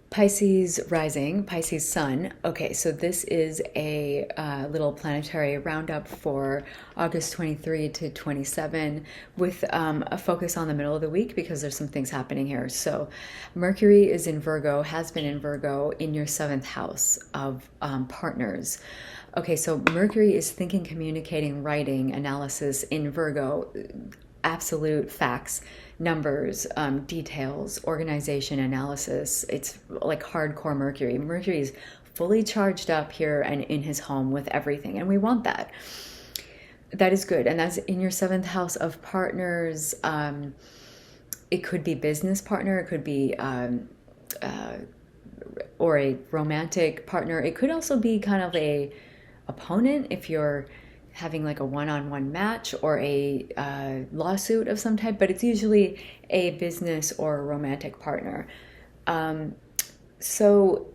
Pisces rising, Pisces sun. Okay, so this is a little planetary roundup for August 23 to 27 with a focus on the middle of the week because there's some things happening here. So, Mercury is in Virgo, has been in Virgo in your seventh house of partners. Okay, so Mercury is thinking, communicating, writing, analysis in Virgo, absolute facts, numbers, details, organization, analysis. It's like hardcore Mercury. Mercury's fully charged up here and in his home with everything, and we want that. That is good, and that's in your seventh house of partners. It could be business partner, it could be or a romantic partner. It could also be kind of a opponent if you're having like a one-on-one match or a lawsuit of some type, but it's usually a business or a romantic partner. So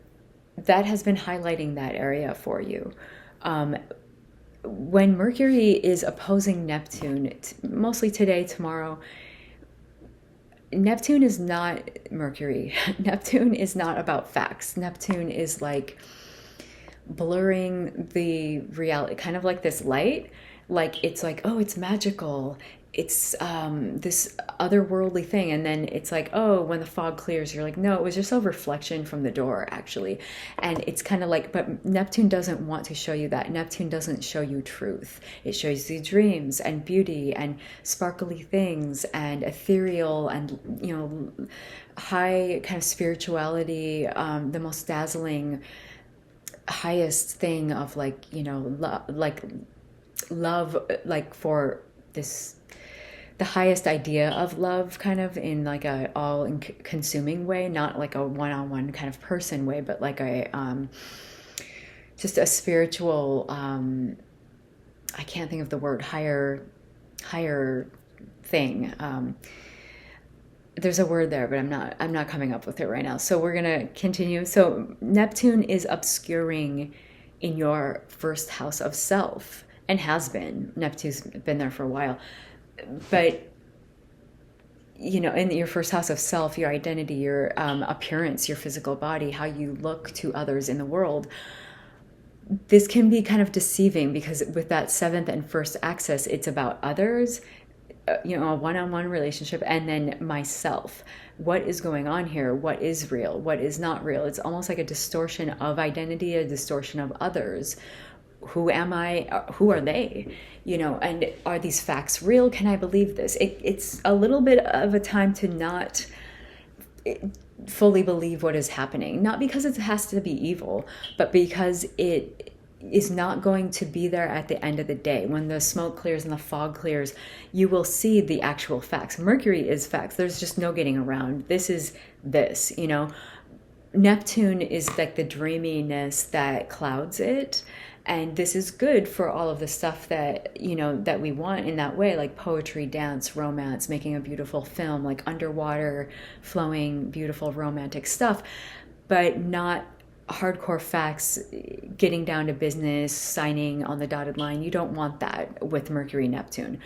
that has been highlighting that area for you. When Mercury is opposing Neptune, mostly today, tomorrow, Neptune is not Mercury. Neptune is not about facts. Neptune is like blurring the reality, kind of like this light, like it's like, oh, it's magical, it's this otherworldly thing, and then it's like, oh, when the fog clears, you're like, no, it was just a reflection from the door actually. And it's kind of like, but Neptune doesn't want to show you that. Neptune doesn't show you truth. It shows you dreams and beauty and sparkly things and ethereal and, you know, high kind of spirituality, the most dazzling highest thing of, like, you know, love, like for this, the highest idea of love, kind of in like a all consuming way, not like a one-on-one kind of person way, but like a just a spiritual, I can't think of the word, higher thing. There's a word there, but I'm not coming up with it right now. So we're gonna continue. So Neptune is obscuring in your first house of self, and has been. Neptune's been there for a while, but you know, in your first house of self, your identity, your appearance, your physical body, how you look to others in the world. This can be kind of deceiving because with that seventh and first axis, it's about others, you know, a one-on-one relationship, and then myself. What is going on here? What is real? What is not real? It's almost like a distortion of identity, a distortion of others. Who am I? Who are they? You know, and are these facts real? Can I believe this? It's a little bit of a time to not fully believe what is happening. Not because it has to be evil, but because it is not going to be there at the end of the day. When the smoke clears and the fog clears, you will see the actual facts. Mercury is facts. There's just no getting around. This is this, you know. Neptune is like the dreaminess that clouds it. And this is good for all of the stuff that, you know, that we want in that way, like poetry, dance, romance, making a beautiful film, like underwater, flowing, beautiful romantic stuff, but not hardcore facts, getting down to business, signing on the dotted line. You don't want that with Mercury Neptune.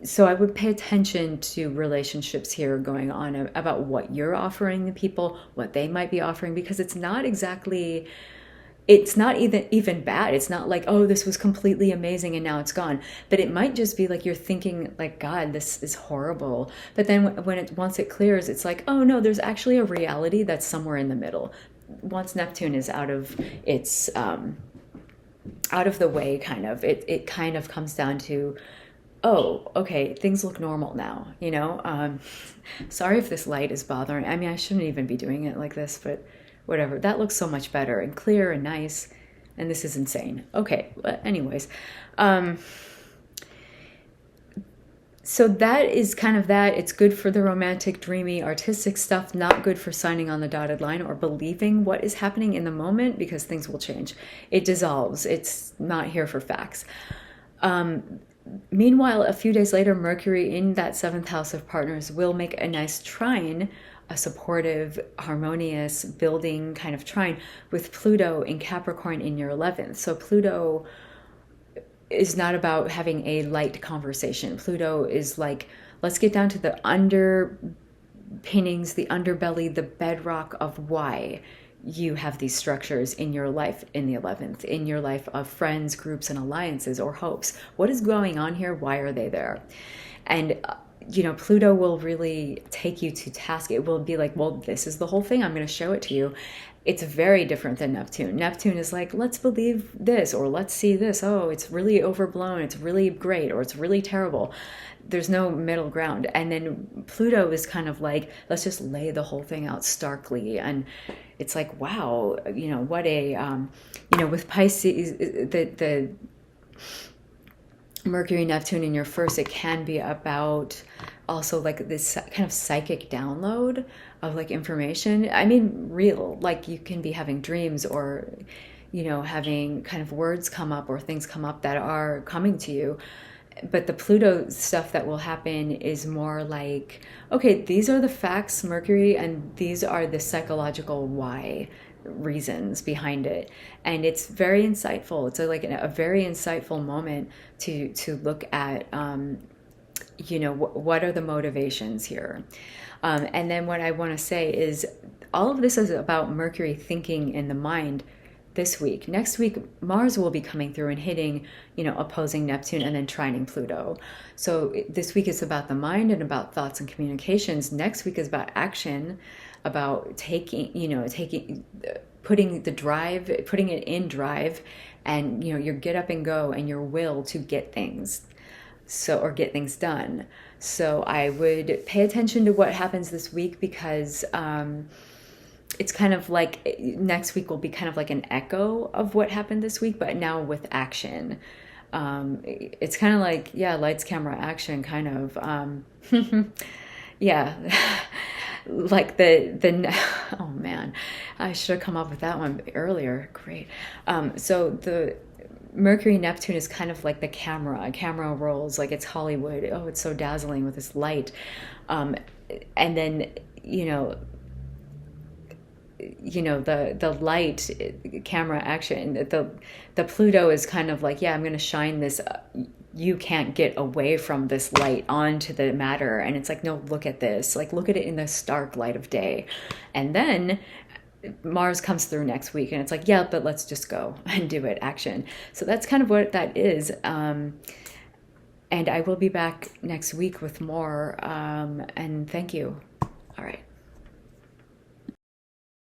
So I would pay attention to relationships here going on, about what you're offering the people, what they might be offering, because it's not exactly, it's not even bad. It's not like, oh, this was completely amazing and now it's gone. But it might just be like you're thinking like, God, this is horrible. But then once it clears, it's like, oh no, there's actually a reality that's somewhere in the middle. Once Neptune is out of its out of the way, kind of, it kind of comes down to, oh, okay, things look normal now, you know. Sorry if this light is bothering. I mean, I shouldn't even be doing it like this, but whatever. That looks so much better and clear and nice, and this is insane. Okay, but anyways, so that is kind of that. It's good for the romantic, dreamy, artistic stuff, not good for signing on the dotted line or believing what is happening in the moment, because things will change. It dissolves. It's not here for facts. Meanwhile, a few days later, Mercury in that seventh house of partners will make a nice trine, a supportive, harmonious, building kind of trine with Pluto in Capricorn in your 11th. So Pluto is not about having a light conversation. Pluto is like, let's get down to the pinnings, the underbelly, the bedrock of why you have these structures in your life in the 11th, in your life of friends, groups, and alliances or hopes. What is going on here? Why are they there? And Pluto will really take you to task. It will be like, well, this is the whole thing. I'm going to show it to you. It's very different than Neptune. Neptune is like, let's believe this, or let's see this. Oh, it's really overblown. It's really great, or it's really terrible. There's no middle ground. And then Pluto is kind of like, let's just lay the whole thing out starkly. And it's like, wow, what a, with Pisces, the Mercury, Neptune in your first, it can be about also like this kind of psychic download of like information. I mean, real, like you can be having dreams or, having kind of words come up or things come up that are coming to you. But the Pluto stuff that will happen is more like, okay, these are the facts, Mercury, and these are the psychological why reasons behind it. And it's very insightful. It's like a very insightful moment to look at, what are the motivations here. And then what I want to say is all of this is about Mercury thinking in the mind this week. Next week, Mars will be coming through and hitting, opposing Neptune and then trining Pluto. So this week is about the mind and about thoughts and communications. Next week is about action, about putting it in drive, and your get up and go and your will to get things. Or get things done. So I would pay attention to what happens this week, because it's kind of like next week will be kind of like an echo of what happened this week, but now with action. It's kind of like, lights, camera, action, kind of. Yeah. Like oh man, I should have come up with that one earlier. Great. So the Mercury Neptune is kind of like the camera rolls, like it's Hollywood. Oh, it's so dazzling with this light. And then, the light, camera, action, the Pluto is kind of like, I'm going to shine this, you can't get away from this light onto the matter. And it's like, no, look at this, like, look at it in the stark light of day. And then Mars comes through next week and it's like, but let's just go and do it, action. So that's kind of what that is. And I will be back next week with more. And thank you. All right.